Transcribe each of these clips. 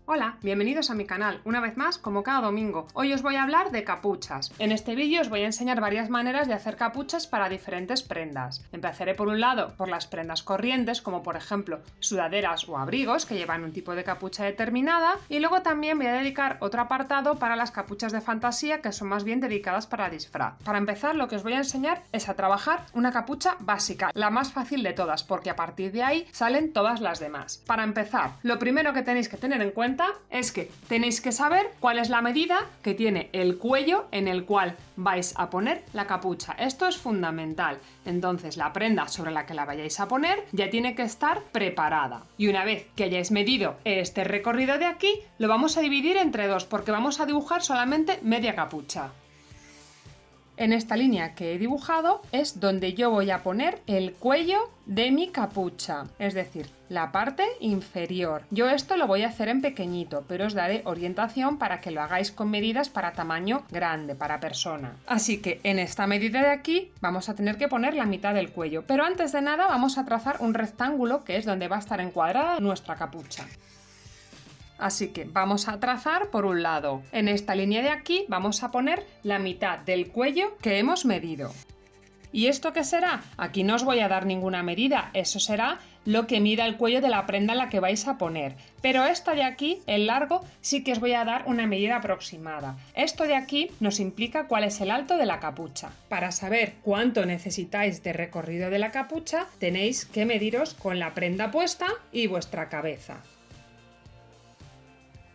Hola, bienvenidos a mi canal, una vez más, como cada domingo. Hoy os voy a hablar de capuchas. En este vídeo os voy a enseñar varias maneras de hacer capuchas para diferentes prendas. Empezaré por un lado por las prendas corrientes, como por ejemplo sudaderas o abrigos que llevan un tipo de capucha determinada, y luego también voy a dedicar otro apartado para las capuchas de fantasía, que son más bien dedicadas para disfraz. Para empezar, lo que os voy a enseñar es a trabajar una capucha básica, la más fácil de todas, porque a partir de ahí salen todas las demás. Para empezar, lo primero que tenéis que tener en cuenta es que tenéis que saber cuál es la medida que tiene el cuello en el cual vais a poner la capucha. Esto es fundamental. Entonces la prenda sobre la que la vayáis a poner ya tiene que estar preparada. Y una vez que hayáis medido este recorrido de aquí, lo vamos a dividir entre dos porque vamos a dibujar solamente media capucha. En esta línea que he dibujado es donde yo voy a poner el cuello de mi capucha, es decir, la parte inferior. Yo esto lo voy a hacer en pequeñito, pero os daré orientación para que lo hagáis con medidas para tamaño grande, para persona. Así que en esta medida de aquí vamos a tener que poner la mitad del cuello, pero antes de nada vamos a trazar un rectángulo que es donde va a estar encuadrada nuestra capucha. Así que vamos a trazar por un lado. En esta línea de aquí vamos a poner la mitad del cuello que hemos medido. ¿Y esto qué será? Aquí no os voy a dar ninguna medida, eso será lo que mida el cuello de la prenda en la que vais a poner. Pero esto de aquí, el largo, sí que os voy a dar una medida aproximada. Esto de aquí nos implica cuál es el alto de la capucha. Para saber cuánto necesitáis de recorrido de la capucha, tenéis que mediros con la prenda puesta y vuestra cabeza.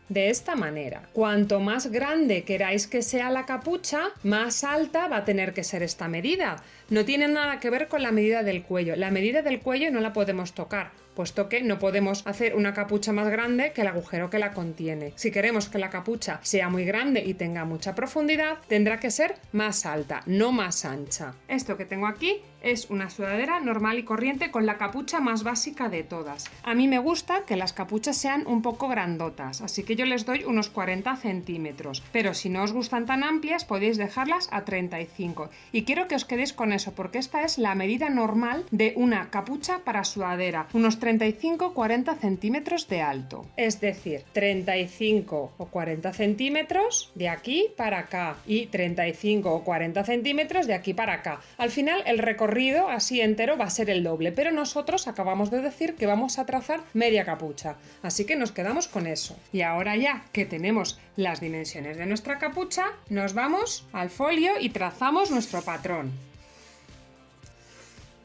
De esta manera, cuanto más grande queráis que sea la capucha, más alta va a tener que ser esta medida. No tiene nada que ver con la medida del cuello. La medida del cuello no la podemos tocar, puesto que no podemos hacer una capucha más grande que el agujero que la contiene. Si queremos que la capucha sea muy grande y tenga mucha profundidad, tendrá que ser más alta, no más ancha. Esto que tengo aquí es una sudadera normal y corriente con la capucha más básica de todas. A mí me gusta que las capuchas sean un poco grandotas, así que yo les doy unos 40 centímetros, pero si no os gustan tan amplias podéis dejarlas a 35. Y quiero que os quedéis con eso, porque esta es la medida normal de una capucha para sudadera, unos 35-40 centímetros de alto. Es decir, 35 o 40 centímetros de aquí para acá y 35 o 40 centímetros de aquí para acá. Al final el recorrido así entero va a ser el doble, pero nosotros acabamos de decir que vamos a trazar media capucha, así que nos quedamos con eso. Y ahora ya que tenemos las dimensiones de nuestra capucha, nos vamos al folio y trazamos nuestro patrón.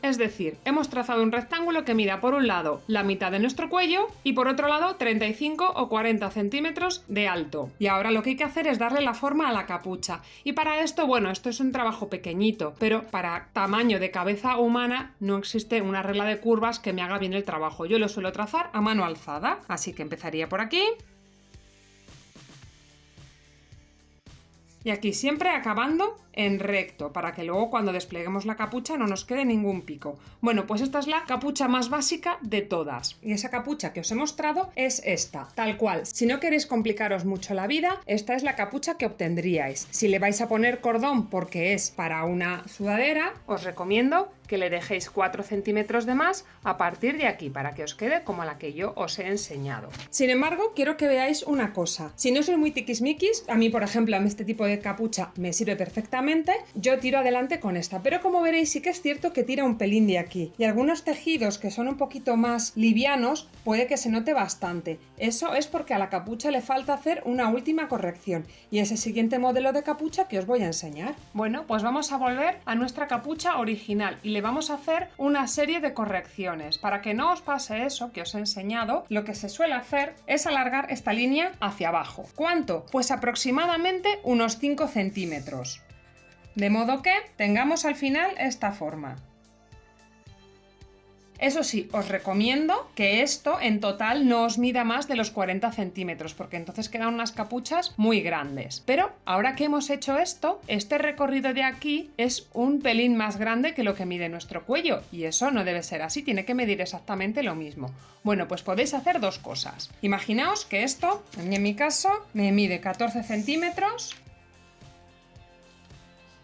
Es decir, hemos trazado un rectángulo que mida por un lado la mitad de nuestro cuello y por otro lado 35 o 40 centímetros de alto. Y ahora lo que hay que hacer es darle la forma a la capucha. Y para esto, bueno, esto es un trabajo pequeñito, pero para tamaño de cabeza humana no existe una regla de curvas que me haga bien el trabajo. Yo lo suelo trazar a mano alzada, así que empezaría por aquí. Y aquí siempre acabando en recto, para que luego cuando despleguemos la capucha no nos quede ningún pico. Bueno, pues esta es la capucha más básica de todas. Y esa capucha que os he mostrado es esta, tal cual. Si no queréis complicaros mucho la vida, esta es la capucha que obtendríais. Si le vais a poner cordón porque es para una sudadera, os recomiendo que le dejéis 4 centímetros de más a partir de aquí, para que os quede como la que yo os he enseñado. Sin embargo, quiero que veáis una cosa. Si no sois muy tiquismiquis, a mí, por ejemplo, este tipo de capucha me sirve perfectamente, yo tiro adelante con esta, pero como veréis sí que es cierto que tira un pelín de aquí y algunos tejidos que son un poquito más livianos puede que se note bastante. Eso es porque a la capucha le falta hacer una última corrección y es el siguiente modelo de capucha que os voy a enseñar. Bueno, pues vamos a volver a nuestra capucha original y le vamos a hacer una serie de correcciones. Para que no os pase eso que os he enseñado, lo que se suele hacer es alargar esta línea hacia abajo. ¿Cuánto? Pues aproximadamente unos 5 centímetros. De modo que tengamos al final esta forma. Eso sí, os recomiendo que esto en total no os mida más de los 40 centímetros, porque entonces quedan unas capuchas muy grandes. Pero ahora que hemos hecho esto, este recorrido de aquí es un pelín más grande que lo que mide nuestro cuello, y eso no debe ser así, tiene que medir exactamente lo mismo. Bueno, pues podéis hacer dos cosas. Imaginaos que esto, en mi caso, me mide 14 centímetros.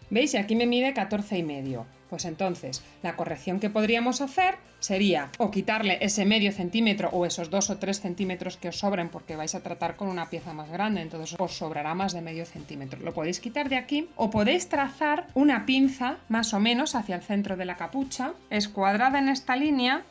¿Veis? Y aquí me mide 14,5. Pues entonces, la corrección que podríamos hacer sería o quitarle ese medio centímetro o esos 2 o 3 centímetros que os sobren porque vais a tratar con una pieza más grande, entonces os sobrará más de medio centímetro. Lo podéis quitar de aquí o podéis trazar una pinza más o menos hacia el centro de la capucha, escuadrada en esta línea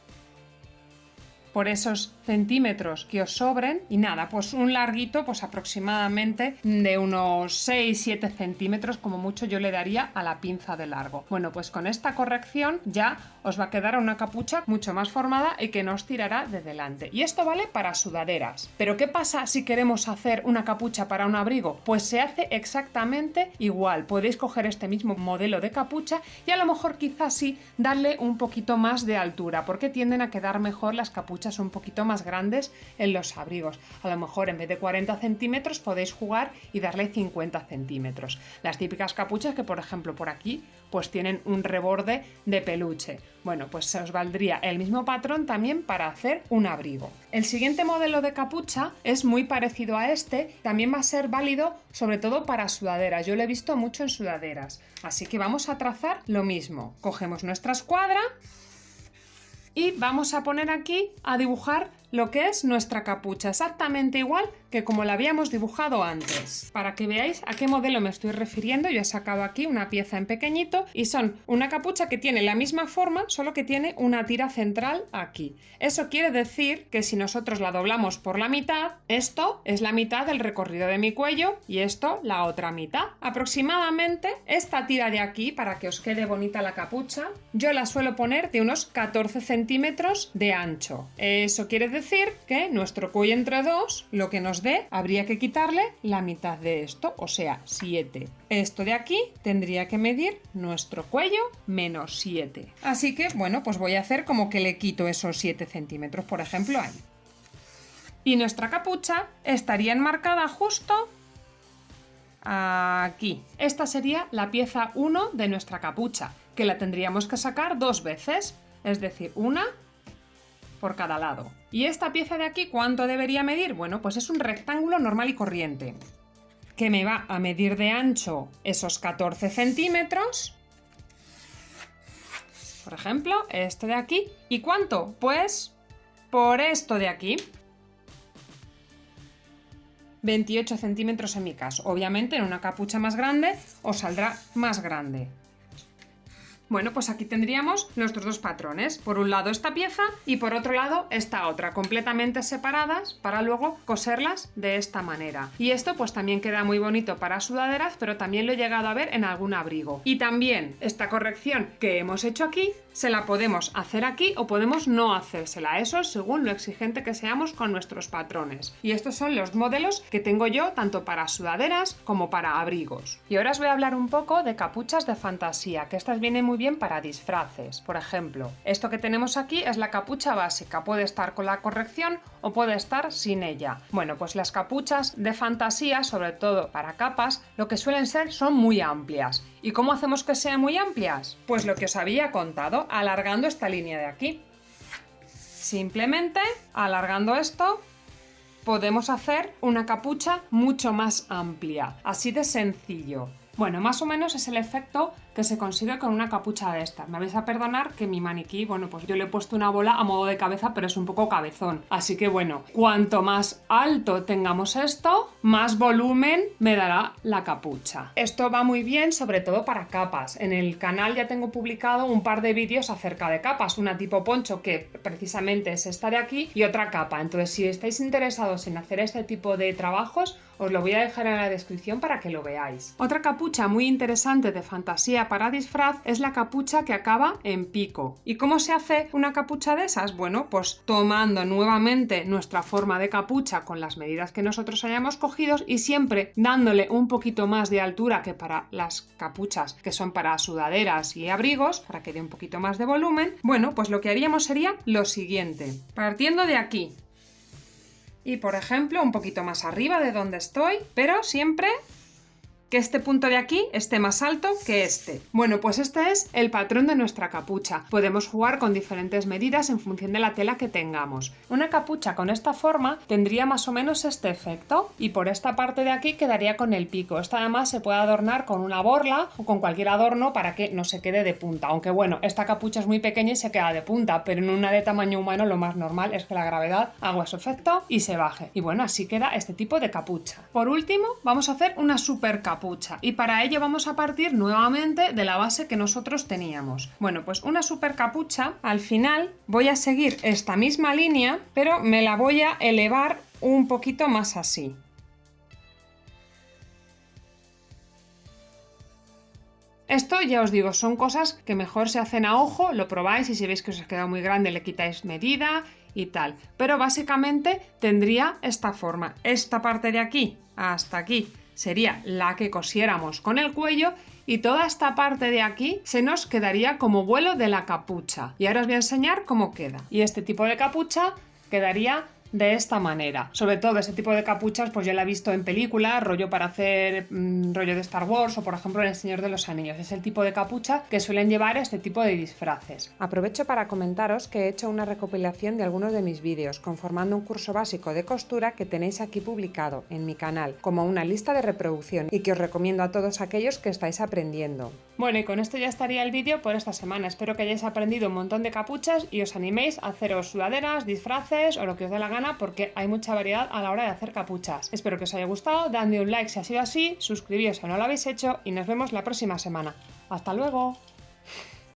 por esos centímetros que os sobren y nada, pues un larguito pues aproximadamente de unos 6-7 centímetros como mucho yo le daría a la pinza de largo. Bueno, pues con esta corrección ya os va a quedar una capucha mucho más formada y que no os tirará de delante. Y esto vale para sudaderas. Pero ¿qué pasa si queremos hacer una capucha para un abrigo? Pues se hace exactamente igual. Podéis coger este mismo modelo de capucha y a lo mejor quizás sí darle un poquito más de altura porque tienden a quedar mejor las capuchas un poquito más grandes en los abrigos. A lo mejor en vez de 40 centímetros podéis jugar y darle 50 centímetros. Las típicas capuchas que por ejemplo por aquí pues tienen un reborde de peluche. Bueno, pues se os valdría el mismo patrón también para hacer un abrigo. El siguiente modelo de capucha es muy parecido a este, también va a ser válido sobre todo para sudaderas. Yo lo he visto mucho en sudaderas. Así que vamos a trazar lo mismo. Cogemos nuestra escuadra y vamos a poner aquí a dibujar lo que es nuestra capucha, exactamente igual que como la habíamos dibujado antes. Para que veáis a qué modelo me estoy refiriendo, yo he sacado aquí una pieza en pequeñito y son una capucha que tiene la misma forma, solo que tiene una tira central aquí. Eso quiere decir que si nosotros la doblamos por la mitad, esto es la mitad del recorrido de mi cuello y esto la otra mitad. Aproximadamente esta tira de aquí, para que os quede bonita la capucha, yo la suelo poner de unos 14 centímetros de ancho. Eso quiere decir que nuestro cuello entre dos, lo que nos dé, habría que quitarle la mitad de esto, o sea, 7. Esto de aquí tendría que medir nuestro cuello menos 7. Así que, bueno, pues voy a hacer como que le quito esos 7 centímetros, por ejemplo, ahí. Y nuestra capucha estaría enmarcada justo aquí. Esta sería la pieza 1 de nuestra capucha, que la tendríamos que sacar 2 veces, es decir, una por cada lado. ¿Y esta pieza de aquí cuánto debería medir? Bueno, pues es un rectángulo normal y corriente, que me va a medir de ancho esos 14 centímetros, por ejemplo, este de aquí. ¿Y cuánto? Pues por esto de aquí. 28 centímetros en mi caso. Obviamente en una capucha más grande os saldrá más grande. Bueno, pues aquí tendríamos nuestros dos patrones. Por un lado esta pieza y por otro lado esta otra, completamente separadas para luego coserlas de esta manera. Y esto pues también queda muy bonito para sudaderas, pero también lo he llegado a ver en algún abrigo. Y también esta corrección que hemos hecho aquí, se la podemos hacer aquí o podemos no hacérsela. Eso según lo exigente que seamos con nuestros patrones. Y estos son los modelos que tengo yo tanto para sudaderas como para abrigos. Y ahora os voy a hablar un poco de capuchas de fantasía, que estas vienen muy bien para disfraces. Por ejemplo, esto que tenemos aquí es la capucha básica, puede estar con la corrección o puede estar sin ella. Bueno, pues las capuchas de fantasía, sobre todo para capas, lo que suelen ser son muy amplias. ¿Y cómo hacemos que sean muy amplias? Pues lo que os había contado, alargando esta línea de aquí. Simplemente alargando esto podemos hacer una capucha mucho más amplia, así de sencillo. Bueno, más o menos es el efecto que se consigue con una capucha de estas. Me vais a perdonar que mi maniquí, bueno, pues yo le he puesto una bola a modo de cabeza, pero es un poco cabezón. Así que bueno, cuanto más alto tengamos esto, más volumen me dará la capucha. Esto va muy bien, sobre todo para capas. En el canal ya tengo publicado un par de vídeos acerca de capas, una tipo poncho que precisamente es esta de aquí y otra capa. Entonces, si estáis interesados en hacer este tipo de trabajos, os lo voy a dejar en la descripción para que lo veáis. Otra capucha muy interesante de fantasía para disfraz es la capucha que acaba en pico. ¿Y cómo se hace una capucha de esas? Bueno, pues tomando nuevamente nuestra forma de capucha con las medidas que nosotros hayamos cogido y siempre dándole un poquito más de altura que para las capuchas que son para sudaderas y abrigos, para que dé un poquito más de volumen. Bueno, pues lo que haríamos sería lo siguiente. Partiendo de aquí. Y por ejemplo, un poquito más arriba de donde estoy, pero siempre que este punto de aquí esté más alto que este. Bueno, pues este es el patrón de nuestra capucha. Podemos jugar con diferentes medidas en función de la tela que tengamos. Una capucha con esta forma tendría más o menos este efecto y por esta parte de aquí quedaría con el pico. Esta además se puede adornar con una borla o con cualquier adorno para que no se quede de punta. Aunque bueno, esta capucha es muy pequeña y se queda de punta, pero en una de tamaño humano lo más normal es que la gravedad haga su efecto y se baje. Y bueno, así queda este tipo de capucha. Por último, vamos a hacer una super capucha y para ello vamos a partir nuevamente de la base que nosotros teníamos. Bueno, pues una super capucha, al final voy a seguir esta misma línea, pero me la voy a elevar un poquito más así. Esto ya os digo, son cosas que mejor se hacen a ojo, lo probáis y si veis que os ha quedado muy grande le quitáis medida y tal. Pero básicamente tendría esta forma. Esta parte de aquí hasta aquí sería la que cosiéramos con el cuello y toda esta parte de aquí se nos quedaría como vuelo de la capucha. Y ahora os voy a enseñar cómo queda. Y este tipo de capucha quedaría de esta manera. Sobre todo este tipo de capuchas pues ya la he visto en películas, rollo para hacer rollo de Star Wars o por ejemplo en El Señor de los Anillos. Es el tipo de capucha que suelen llevar este tipo de disfraces. Aprovecho para comentaros que he hecho una recopilación de algunos de mis vídeos conformando un curso básico de costura que tenéis aquí publicado en mi canal como una lista de reproducción y que os recomiendo a todos aquellos que estáis aprendiendo. Bueno, y con esto ya estaría el vídeo por esta semana. Espero que hayáis aprendido un montón de capuchas y os animéis a haceros sudaderas, disfraces o lo que os dé la gana porque hay mucha variedad a la hora de hacer capuchas. Espero que os haya gustado, dadme un like si ha sido así, suscribíos si no lo habéis hecho y nos vemos la próxima semana. ¡Hasta luego!